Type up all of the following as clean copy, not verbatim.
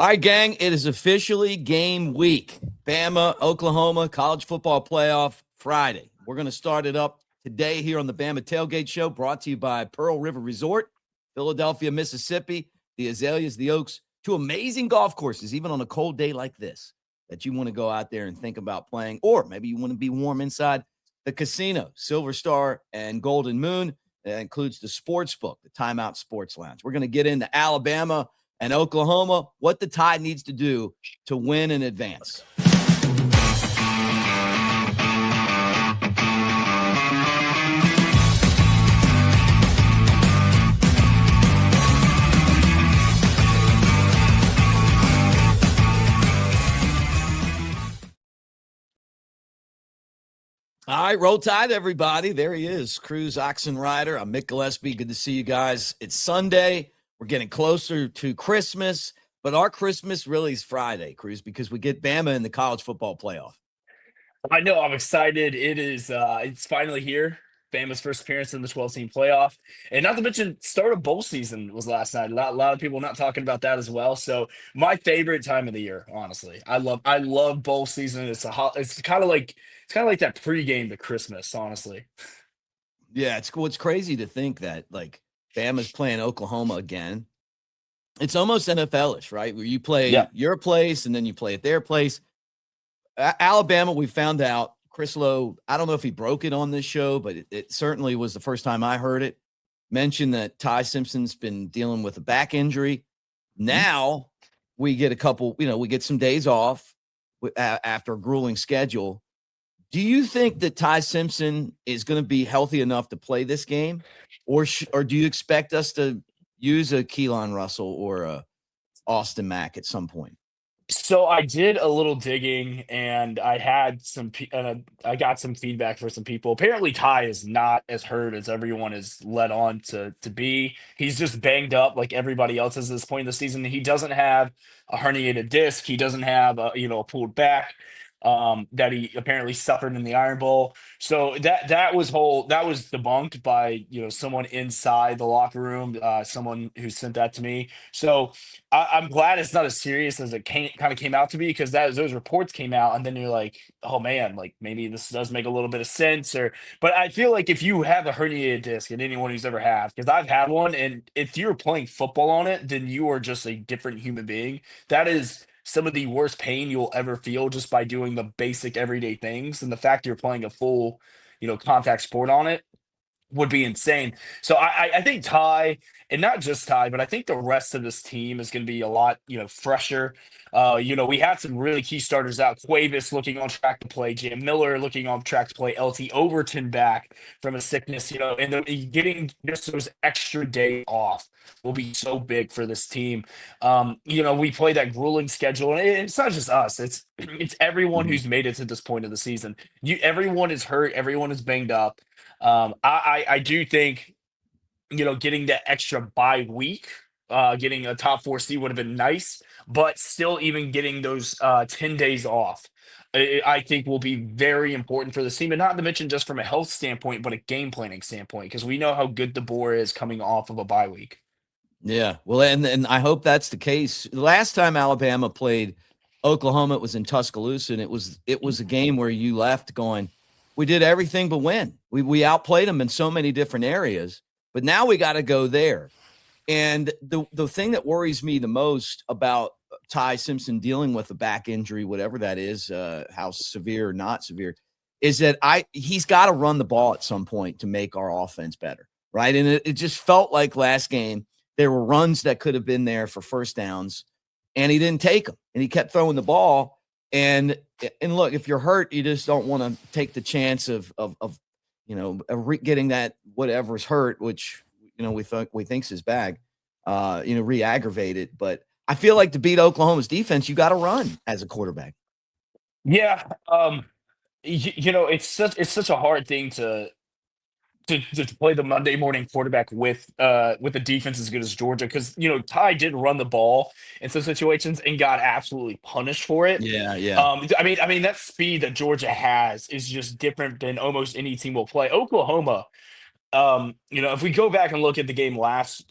All right, gang, it is officially game week. Bama, Oklahoma, college football playoff Friday. We're going to start it up today here on the Bama Tailgate Show, brought to you by Pearl River Resort, Philadelphia, Mississippi, the Azaleas, the Oaks, two amazing golf courses, even on a cold day like this, that you want to go out there and think about playing, or maybe you want to be warm inside the casino, Silver Star and Golden Moon. That includes the sports book, the Timeout Sports Lounge. We're going to get into Alabama and Oklahoma, what the Tide needs to do to win and advance. All right, roll Tide, everybody. There he is, Cruz Oxen Rider. I'm Mick Gillespie. Good to see you guys. It's Sunday. We're getting closer to Christmas, but our Christmas really is Friday, Cruz, because we get Bama in the college football playoff. I know. I'm excited. It's finally here. Bama's first appearance in the 12-team playoff. And not to mention, start of bowl season was last night. A lot of people not talking about that as well. So my favorite time of the year, honestly. I love bowl season. It's kind of like that pregame to Christmas, honestly. Yeah, it's crazy to think that like Bama's playing Oklahoma again. It's almost NFL-ish, right? Where you play your place and then you play at their place. Alabama, we found out, Chris Lowe, I don't know if he broke it on this show, but it certainly was the first time I heard it, mentioned that Ty Simpson's been dealing with a back injury. Now we get we get some days off after a grueling schedule. Do you think that Ty Simpson is going to be healthy enough to play this game? Or do you expect us to use a Keelan Russell or a Austin Mack at some point? So I did a little digging, and I had I got some feedback for some people. Apparently, Ty is not as hurt as everyone is led on to be. He's just banged up like everybody else is at this point in the season. He doesn't have a herniated disc. He doesn't have a pulled back that he apparently suffered in the Iron Bowl. So that was debunked by someone inside the locker room, someone who sent that to me. So I'm glad it's not as serious as it kind of came out to be, because those reports came out, and then you're like, oh man, like maybe this does make a little bit of sense. But I feel like if you have a herniated disc, and anyone who's ever had, because I've had one, and if you're playing football on it, then you are just a different human being. That is some of the worst pain you'll ever feel just by doing the basic everyday things. And the fact you're playing a full, contact sport on it would be insane. So I think Ty, and not just Ty, but I think the rest of this team is going to be a lot, fresher. We had some really key starters out. Cuevas looking on track to play. Jam Miller looking on track to play. LT Overton back from a sickness, and getting just those extra day off will be so big for this team. We play that grueling schedule, and it's not just us. It's everyone who's made it to this point of the season. Everyone is hurt. Everyone is banged up. I do think, getting that extra bye week, getting a top 4 seed would have been nice, but still even getting those 10 days off, I think will be very important for the team. And not to mention just from a health standpoint, but a game planning standpoint, because we know how good DeBoer is coming off of a bye week. Yeah, well, and I hope that's the case. The last time Alabama played Oklahoma, it was in Tuscaloosa, and it was a game where you left going, we did everything but win. We outplayed them in so many different areas, but now we got to go there. And the thing that worries me the most about Ty Simpson dealing with a back injury, whatever that is, how severe or not severe, is that he's got to run the ball at some point to make our offense better, right? And it just felt like last game there were runs that could have been there for first downs, and he didn't take them, and he kept throwing the ball. And look, if you're hurt, you just don't want to take the chance of getting that whatever's hurt, which we think's his bag, re-aggravated. But I feel like to beat Oklahoma's defense, you got to run as a quarterback. Yeah, it's such a hard thing to play the Monday morning quarterback with a defense as good as Georgia, because Ty did run the ball in some situations and got absolutely punished for it. Yeah. I mean that speed that Georgia has is just different than almost any team will play. Oklahoma, if we go back and look at the game last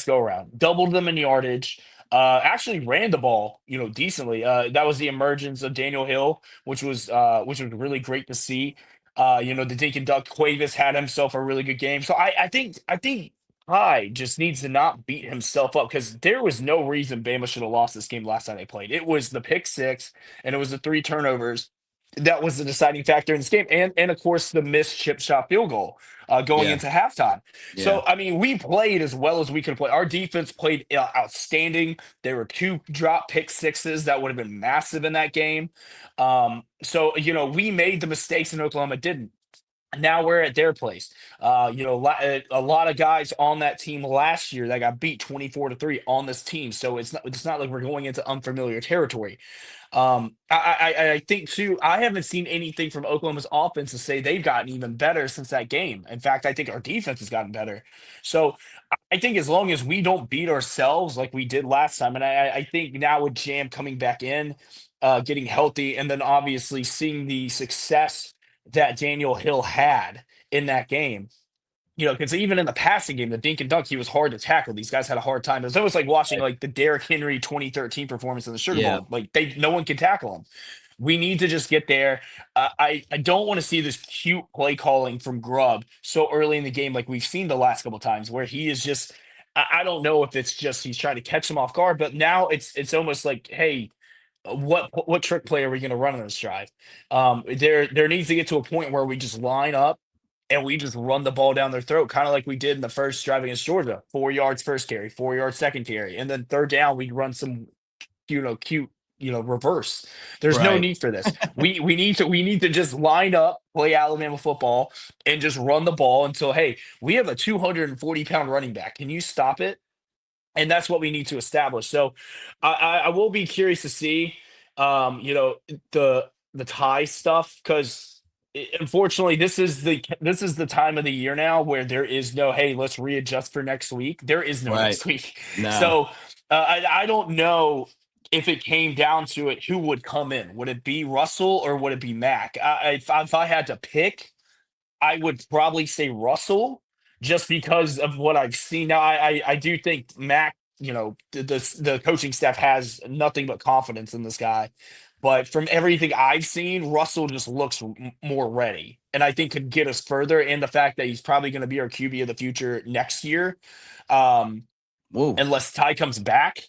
go around, doubled them in yardage. actually ran the ball, decently. That was the emergence of Daniel Hill, which was really great to see. The Dink and Duck Cuevas had himself a really good game. So I think Ty just needs to not beat himself up because there was no reason Bama should have lost this game last time they played. It was the pick six and it was the three turnovers that was the deciding factor in this game, and of course the missed chip shot field goal going Yeah. into halftime. Yeah. So I mean, we played as well as we could play. Our defense played outstanding. There were two drop pick sixes that would have been massive in that game. So we made the mistakes and Oklahoma didn't. Now we're at their place. A lot of guys on that team last year that got beat 24-3 on this team. So it's not like we're going into unfamiliar territory. I think too. I haven't seen anything from Oklahoma's offense to say they've gotten even better since that game. In fact, I think our defense has gotten better. So I think as long as we don't beat ourselves like we did last time, and I think now with Jam coming back in, getting healthy, and then obviously seeing the success that Daniel Hill had in that game. Because even in the passing game, the dink and dunk, he was hard to tackle. These guys had a hard time. It was almost like watching Right. like the Derrick Henry 2013 performance in the Sugar Yeah. Bowl. Like no one can tackle him. We need to just get there. I don't want to see this cute play calling from Grubb so early in the game, like we've seen the last couple times, where he is just. I don't know if it's just he's trying to catch him off guard, but now it's almost like, hey, what trick play are we going to run on this drive? There needs to get to a point where we just line up and we just run the ball down their throat, kind of like we did in the first drive against Georgia. 4 yards first carry, 4 yards second carry, and then third down we run some cute reverse. There's no Right. need for this. We need to just line up, play Alabama football, and just run the ball until, hey, we have a 240-pound running back. Can you stop it? And that's what we need to establish. So I will be curious to see, the tie stuff because unfortunately this is the time of the year now where there is no, hey, let's readjust for next week. There is no Right. next week. No. So I don't know if it came down to it, who would come in? Would it be Russell or would it be Mac? If I had to pick, I would probably say Russell, just because of what I've seen. Now, I do think Mac, the coaching staff has nothing but confidence in this guy. But from everything I've seen, Russell just looks more ready, and I think could get us further. And the fact that he's probably going to be our QB of the future next year, um, Whoa. unless Ty comes back.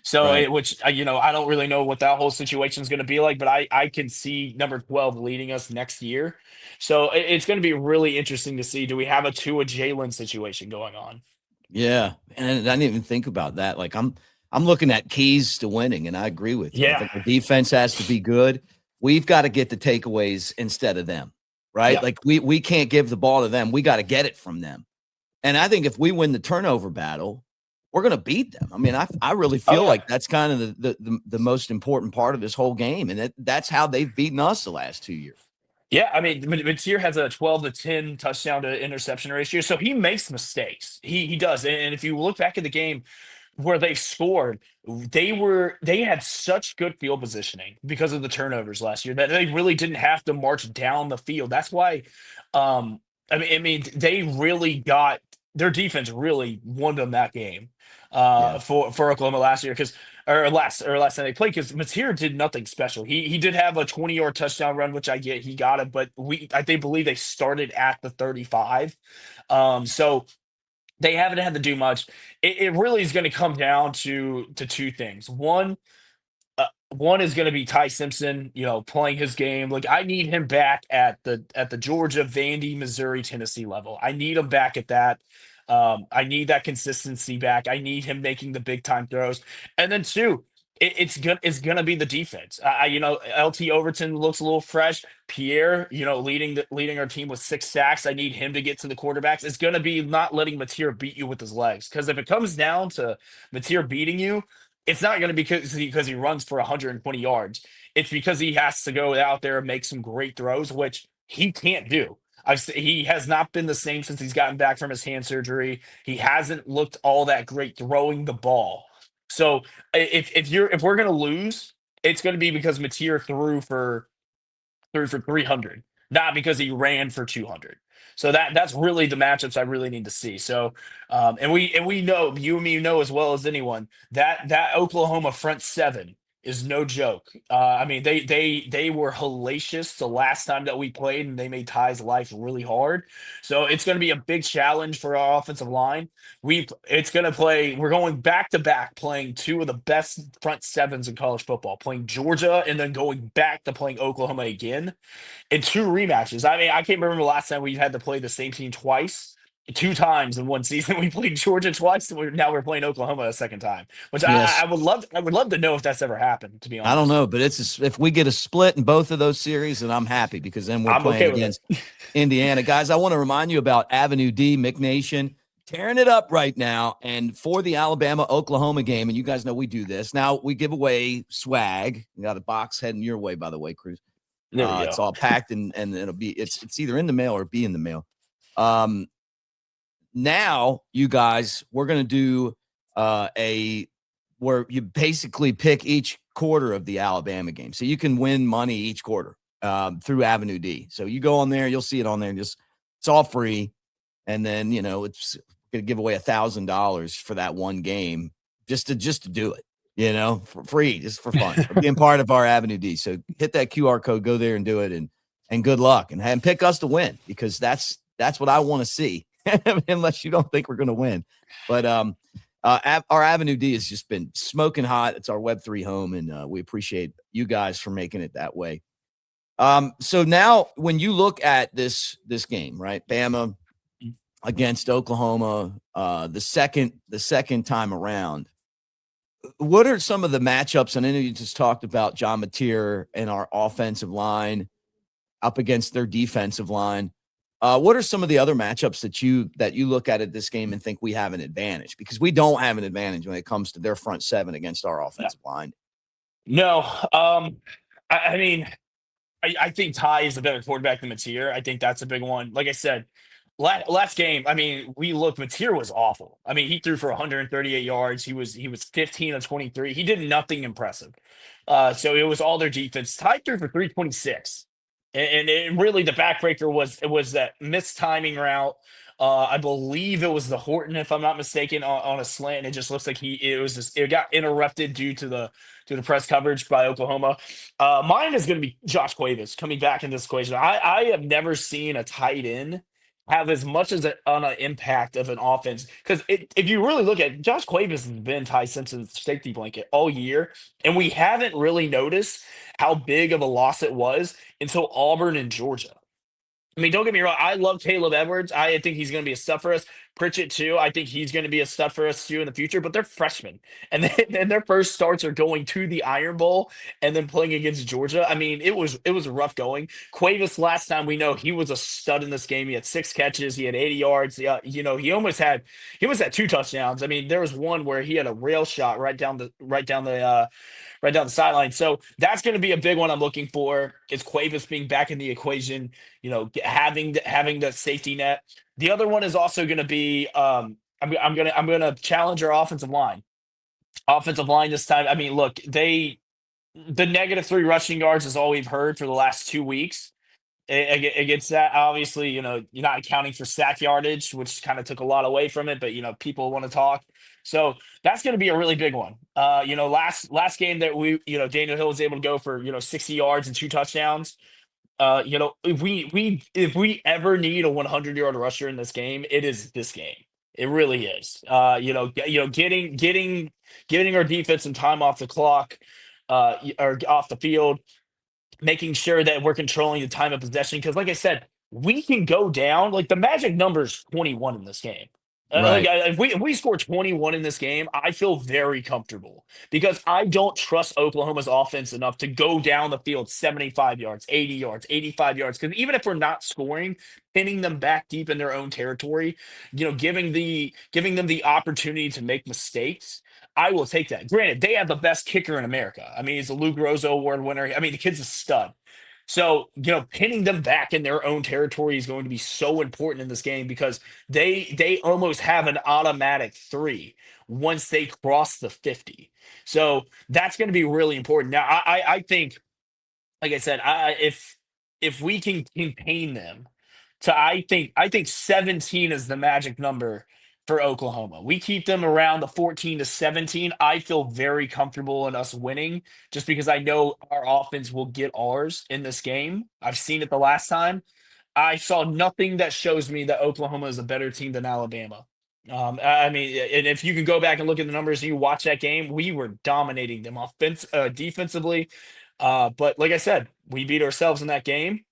So, Right. which I don't really know what that whole situation is going to be like, but I can see number 12 leading us next year. So it's going to be really interesting to see. Do we have a Tua Jalen situation going on? Yeah. And I didn't even think about that. Like I'm looking at keys to winning, and I agree with you. I Yeah. think our defense has to be good. We've got to get the takeaways instead of them. Right. Yeah. Like we can't give the ball to them. We got to get it from them. And I think if we win the turnover battle, we're going to beat them. I mean, I really Oh feel yeah. like that's kind of the most important part of this whole game, and that's how they've beaten us the last 2 years. Yeah, I mean, Mateer has a 12-10 touchdown to interception ratio, so he makes mistakes. He does, and if you look back at the game where they scored, they had such good field positioning because of the turnovers last year that they really didn't have to march down the field. That's why, I mean, they really got their defense really won them that game Yeah. for Oklahoma last year because or last time they played because Mateer did nothing special. He did have a 20-yard touchdown run, which I get he got it, but I believe they started at the 35. So they haven't had to do much. It really is going to come down to two things. One is going to be Ty Simpson, playing his game. Like I need him back at the Georgia, Vandy, Missouri, Tennessee level. I need him back at that. I need that consistency back. I need him making the big time throws. And then two, it's gonna be the defense. LT Overton looks a little fresh. Pierre, leading our team with 6 sacks. I need him to get to the quarterbacks. It's gonna be not letting Mateer beat you with his legs. Because if it comes down to Mateer beating you, it's not going to be because he runs for 120 yards. It's because he has to go out there and make some great throws, which he can't do. He has not been the same since he's gotten back from his hand surgery. He hasn't looked all that great throwing the ball. So if we're going to lose, it's going to be because Mateer threw for 300. not because he ran for 200. So that's really the matchups I really need to see. So, and we know, you and me know as well as anyone, that Oklahoma front seven is no joke. I mean, they were hellacious the last time that we played, and they made Ty's life really hard. So it's going to be a big challenge for our offensive line. It's going to play. We're going back to back, playing two of the best front sevens in college football, playing Georgia, and then going back to playing Oklahoma again in two rematches. I mean, I can't remember the last time we had to play the same team twice. Two times in one season, we played Georgia twice, and now we're playing Oklahoma a second time. Which I, Yes. I would love. I would love to know if that's ever happened. To be I don't honest, know, but if we get a split in both of those series, then I'm happy because then we're I'm playing okay with it. against Indiana. Guys, I want to remind you about AveD, Mick Nation, tearing it up right now. And for the Alabama-Oklahoma game, and you guys know we do this. Now we give away swag. We got a box heading your way, by the way, Cruz. There we It's go. all packed and it's either in the mail or be in the mail. Now, you guys, we're going to do where you basically pick each quarter of the Alabama game. So you can win money each quarter through AveD. So you go on there, you'll see it on there. And it's all free. And then, it's going to give away $1,000 for that one game just to do it, for free, just for fun, for being part of our AveD. So hit that QR code, go there and do it. And good luck and pick us to win because that's what I want to see. Unless you don't think we're going to win. But our AveD has just been smoking hot. It's our Web3 home, and we appreciate you guys for making it that way. So now when you look at this game, right, Bama against Oklahoma, the second time around, what are some of the matchups? And I know you just talked about John Mateer and our offensive line up against their defensive line. What are some of the other matchups that you look at this game and think we have an advantage? Because we don't have an advantage when it comes to their front seven against our offensive line. No, I mean, I think Ty is a better quarterback than Mateer. I think that's a big one. Like I said, last game, I mean, Mateer was awful. I mean, he threw for 138 yards. He was 15 of 23. He did nothing impressive. So it was all their defense. Ty threw for 326. And really the backbreaker was that missed timing route. I believe it was the Horton, if I'm not mistaken, on a slant. And it just looks like it got interrupted due to the press coverage by Oklahoma. Mine is going to be Josh Cuevas coming back in this equation. I have never seen a tight end have as much as on an impact of an offense. Because if you really look at Josh Cuevas has been Ty Simpson's safety blanket all year, and we haven't really noticed how big of a loss it was until Auburn and Georgia. I mean, don't get me wrong. I love Caleb Edwards. I think he's going to be a stud for us. Pritchett too. I think he's going to be a stud for us too in the future. But they're freshmen, and then their first starts are going to the Iron Bowl and then playing against Georgia. I mean, it was rough going. Cuevas last time we know he was a stud in this game. He had 6 catches. He had 80 yards. Yeah, he almost had 2 touchdowns. I mean, there was one where he had a rail shot right down the sideline. So that's going to be a big one I'm looking for. Is Cuevas being back in the equation? Having the safety net. The other one is also going to be I'm gonna challenge our offensive line. Offensive line this time. I mean, look, the -3 rushing yards is all we've heard for the last 2 weeks. Against that, obviously, you're not accounting for sack yardage, which kind of took a lot away from it, but people want to talk. So that's going to be a really big one. Last game that Daniel Hill was able to go for 60 yards and 2 touchdowns. If we ever need a 100-yard rusher in this game, it is this game. It really is. Getting our defense some time off the clock, or off the field, making sure that we're controlling the time of possession. Because, like I said, we can go down. Like the magic number is 21 in this game. Right. If we score 21 in this game, I feel very comfortable because I don't trust Oklahoma's offense enough to go down the field 75 yards, 80 yards, 85 yards. Because even if we're not scoring, pinning them back deep in their own territory, giving them the opportunity to make mistakes, I will take that. Granted, they have the best kicker in America. I mean, he's a Luke Rosso Award winner. I mean, the kid's a stud. So, pinning them back in their own territory is going to be so important in this game because they almost have an automatic three once they cross the 50. So that's going to be really important. Now, I think, like I said, if we can contain them to, I think 17 is the magic number for Oklahoma. We keep them around the 14 to 17. I feel very comfortable in us winning just because I know our offense will get ours in this game. I've seen it the last time. I saw nothing that shows me that Oklahoma is a better team than Alabama. I mean, and if you can go back and look at the numbers, and you watch that game, we were dominating them defensively. But like I said, we beat ourselves in that game.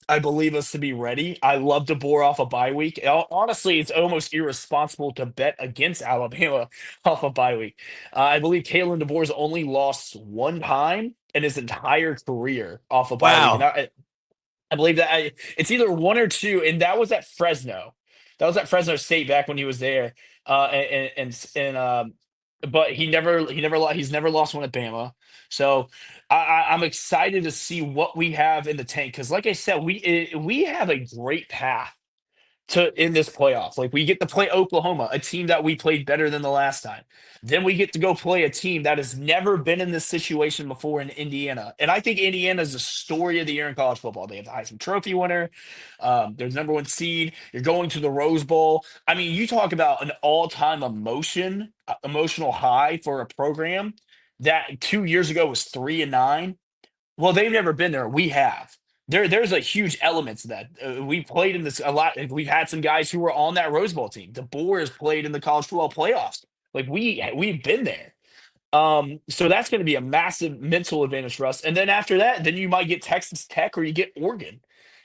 I believe us to be ready. I love to bore off a bye week. Honestly, it's almost irresponsible to bet against Alabama off a bye week. I believe Kalen DeBoer's only lost one time in his entire career off a bye week, and Wow. I believe that it's either one or two, and that was at Fresno. That was at Fresno State back when he was there. But he's never lost one at Bama. So I'm excited to see what we have in the tank because, like I said, we have a great path to in this playoff. Like we get to play Oklahoma, a team that we played better than the last time. Then we get to go play a team that has never been in this situation before in Indiana. And I think Indiana is the story of the year in college football. They have the Heisman Trophy winner. They're the number one seed. You're going to the Rose Bowl. I mean, you talk about an all-time emotional high for a program that 2 years ago was 3-9. Well, they've never been there. We have. There's a huge element to that. We played in this a lot. We've had some guys who were on that Rose Bowl team. DeBoer has played in the college football playoffs. Like we've been there. So that's going to be a massive mental advantage for us. And then after that, then you might get Texas Tech or you get Oregon.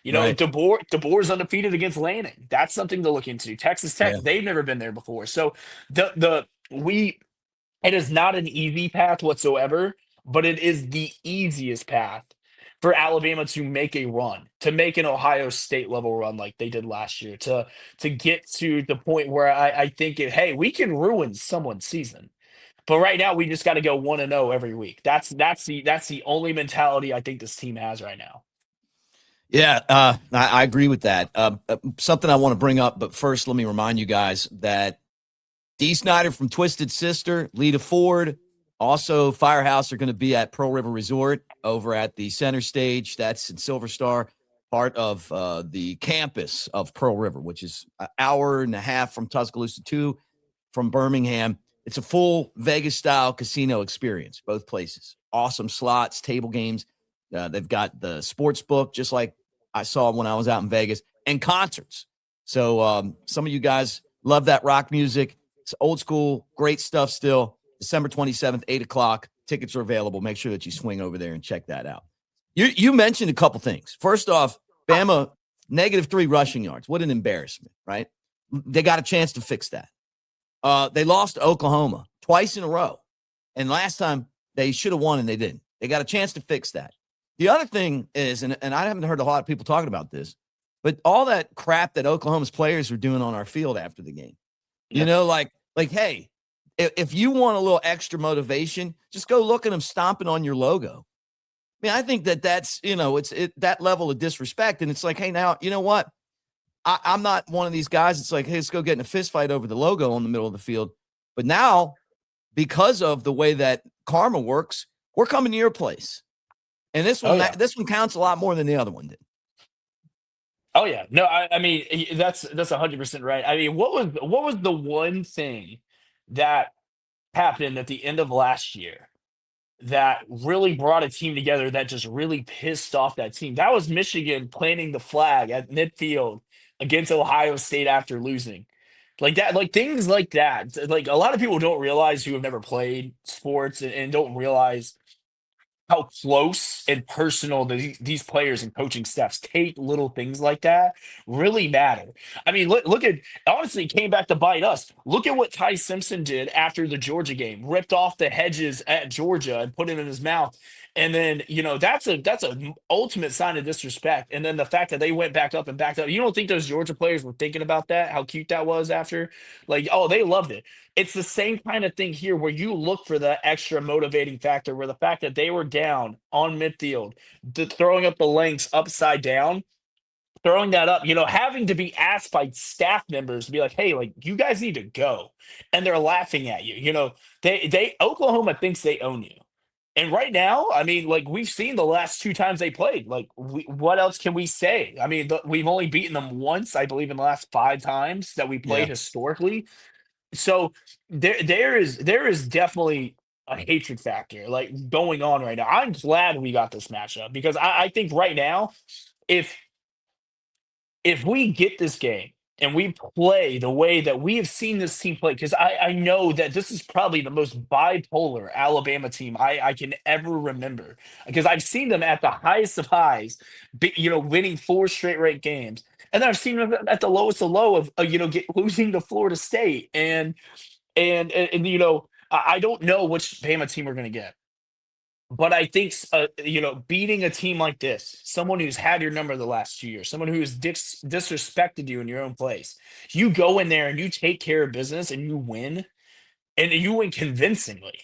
Right. DeBoer's undefeated against Lanning. That's something to look into. Texas Tech, Yeah. they've never been there before. So the we it is not an easy path whatsoever, but it is the easiest path for Alabama to make a run, to make an Ohio State level run like they did last year, to get to the point where I think, hey, we can ruin someone's season. But right now, we just got to go 1-0 every week. That's the only mentality I think this team has right now. Yeah, I agree with that. Something I want to bring up, but first, let me remind you guys that Dee Snyder from Twisted Sister, Lita Ford, also Firehouse are going to be at Pearl River Resort over at the center stage. That's in Silver Star, part of the campus of Pearl River, which is an hour and a half from Tuscaloosa, 2 from Birmingham. It's a full Vegas-style casino experience, both places. Awesome slots, table games. They've got the sports book, just like I saw when I was out in Vegas, and concerts. So some of you guys love that rock music. It's old school, great stuff still. December 27th, 8 o'clock. Tickets are available. Make sure that you swing over there and check that out. You mentioned a couple things. First off, Bama, -3 rushing yards. What an embarrassment, right? They got a chance to fix that. They lost to Oklahoma twice in a row. And last time they should have won and they didn't. They got a chance to fix that. The other thing is, and I haven't heard a lot of people talking about this, but all that crap that Oklahoma's players are doing on our field after the game. You know, like, hey, if you want a little extra motivation, just go look at them stomping on your logo. I mean, I think that's, it's that level of disrespect. And it's like, hey, now, you know what? I'm not one of these guys. It's like, hey, let's go get in a fist fight over the logo in the middle of the field. But now, because of the way that karma works, we're coming to your place. And this one counts a lot more than the other one did. Oh yeah, no, I mean that's 100% right. I mean, what was the one thing that happened at the end of last year that really brought a team together that just really pissed off that team? That was Michigan planting the flag at midfield against Ohio State after losing. Like that, like things like that. Like a lot of people don't realize who have never played sports and don't realize how close and personal these players and coaching staffs take little things like that really matter. I mean, look at honestly it came back to bite us. Look at what Ty Simpson did after the Georgia game, ripped off the hedges at Georgia and put it in his mouth. And then that's a ultimate sign of disrespect. And then the fact that they went back up and backed up. You don't think those Georgia players were thinking about that? How cute that was after? Like, oh, they loved it. It's the same kind of thing here where you look for the extra motivating factor where the fact that they were down on midfield, throwing up the lengths upside down, throwing that up, having to be asked by staff members to be like, hey, like you guys need to go. And they're laughing at you. They Oklahoma thinks they own you. And right now, I mean, like we've seen the last 2 times they played. Like, what else can we say? I mean, we've only beaten them once, I believe, in the last 5 times that we played Yeah. historically. So there is definitely a hatred factor like going on right now. I'm glad we got this matchup because I think right now, if if we get this game and we play the way that we have seen this team play, because I know that this is probably the most bipolar Alabama team I can ever remember. Because I've seen them at the highest of highs, winning 4 straight rate games. And then I've seen them at the lowest of low of losing to Florida State. And I don't know which Bama team we're gonna get. But I think beating a team like this, someone who's had your number the last 2 years, someone who has disrespected you in your own place, you go in there and you take care of business and you win convincingly.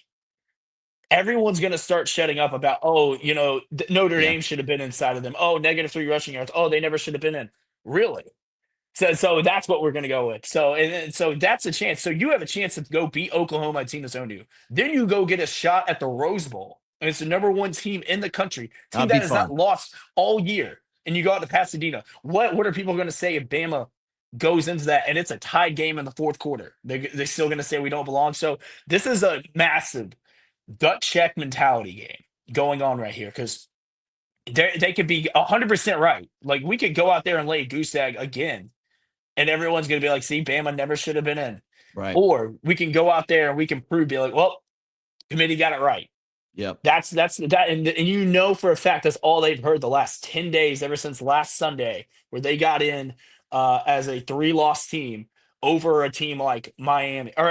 Everyone's going to start shutting up about, Notre Yeah. Dame should have been inside of them. Oh, -3 rushing yards. Oh, they never should have been in. Really? So that's what we're going to go with. So that's a chance. So you have a chance to go beat Oklahoma, a team that's owned you. Then you go get a shot at the Rose Bowl, and it's the #1 team in the country, team That'd be that has not fun. lost all year. And you go out to Pasadena. What are people going to say if Bama goes into that and it's a tied game in the fourth quarter? They're still going to say we don't belong. So this is a massive gut check mentality game going on right here because they could be 100% right. Like we could go out there and lay a goose egg again and everyone's going to be like, see, Bama never should have been in. Right. Or we can go out there and we can prove, be like, well, committee got it right. Yep. That's that, and you know for a fact that's all they've heard the last 10 days, ever since last Sunday, where they got in as a 3-loss team over a team like Miami or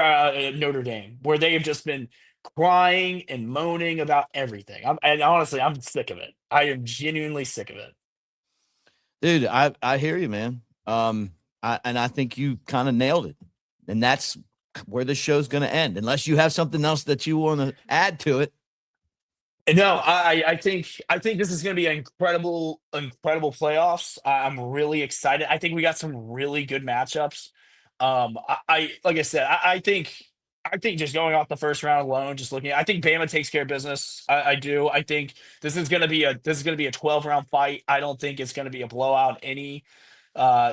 Notre Dame, where they have just been crying and moaning about everything. And honestly, I'm sick of it. I am genuinely sick of it. Dude, I hear you, man. I think you kind of nailed it. And that's where the show's going to end, unless you have something else that you want to add to it. No, I think this is going to be an incredible playoffs. I'm really excited. I think we got some really good matchups. I like I said, I think just going off the first round alone, just looking, I think Bama takes care of business. I do. I think this is going to be a 12-round fight. I don't think it's going to be a blowout any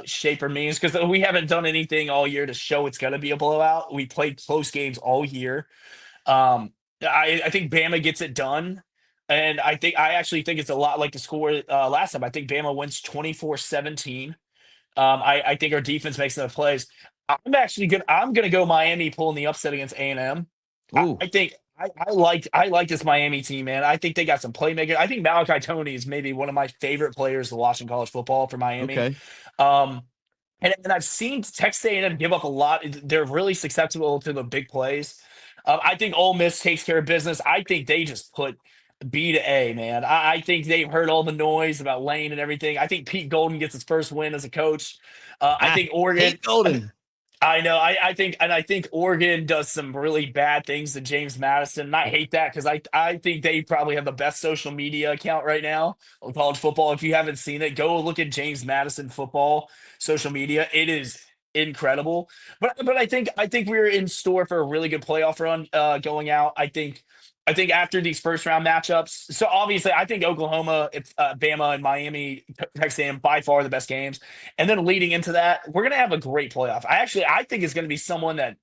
shape or means because we haven't done anything all year to show it's going to be a blowout. We played close games all year. Um, I think Bama gets it done. And I actually think it's a lot like the score last time. I think Bama wins 24-17. I think our defense makes enough plays. I'm gonna go Miami pulling the upset against A&M. Ooh, I think I like this Miami team, man. I think they got some playmaker. I think Malachi Tony is maybe one of my favorite players to watch in college football for Miami. okay. Um, and I've seen Texas A&M give up a lot. They're really susceptible to the big plays. I think Ole Miss takes care of business. I think they just put B to A, man. I think they've heard all the noise about Lane and everything. I think Pete Golden gets his first win as a coach. I think Oregon. Pete Golden. I know. I think Oregon does some really bad things to James Madison, and I hate that because I think they probably have the best social media account right now on college football. If you haven't seen it, go look at James Madison football social media. It is incredible. But I think we're in store for a really good playoff run going out. I think after these first round matchups, so obviously I think Oklahoma, Bama, and Miami, Texas A&M by far the best games. And then leading into that, we're gonna have a great playoff. I think it's gonna be someone that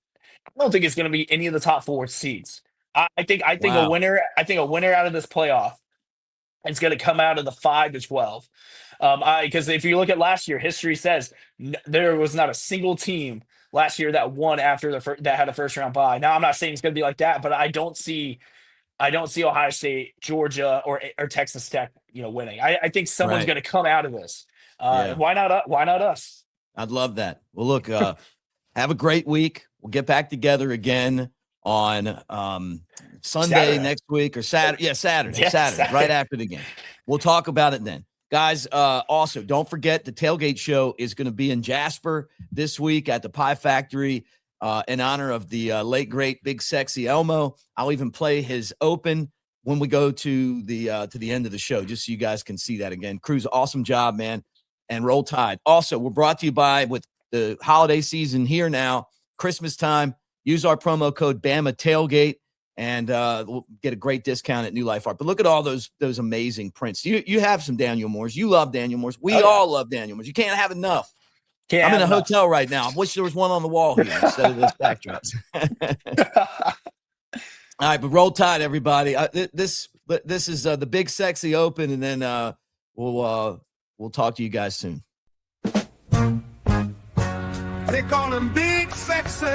I don't think it's gonna be any of the top 4 seeds. I think a Wow. winner. I think a winner out of this playoff is going to come out of the 5 to 12. Because if you look at last year, history says there was not a single team last year that won after that had a first round bye. Now I'm not saying it's going to be like that, but I don't see Ohio State, Georgia, or Texas Tech, winning. I think someone's Right. going to come out of this. Yeah. Why not? Why not us? I'd love that. Well, look, have a great week. We'll get back together again on Sunday Saturday. next week or Saturday. Yeah, Saturday, Yeah, Saturday, right Saturday. after the game. We'll talk about it then. Guys, also, don't forget the Tailgate Show is going to be in Jasper this week at the Pie Factory in honor of the late, great, big, sexy Elmo. I'll even play his open when we go to the end of the show, just so you guys can see that again. Crew's awesome job, man, and roll tide. Also, we're brought to you by, with the holiday season here now, Christmas time, use our promo code Bama Tailgate, and we'll get a great discount at New Life Art. But look at all those amazing prints. You have some Daniel Moores. You love Daniel Moores. We all love Daniel Moores. You can't have enough. I'm in a hotel right now. I wish there was one on the wall here instead of this backdrop. All right, but roll tide, everybody. This is the Big Sexy Open, and then we'll talk to you guys soon. They call him Big Sexy,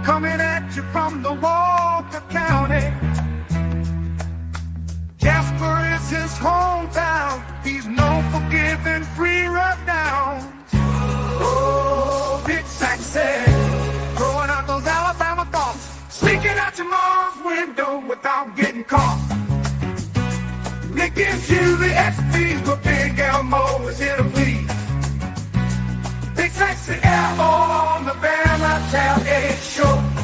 coming at you from the Walker County. Jasper is his hometown. He's known for giving free rundowns. Oh, Big Sexy, throwing out those Alabama thoughts, sneaking out your mom's window without getting caught. Nick gives you the XPs, but Big Elmo is here to please. Big Sexy Elmo on the Bama Tailgate Show.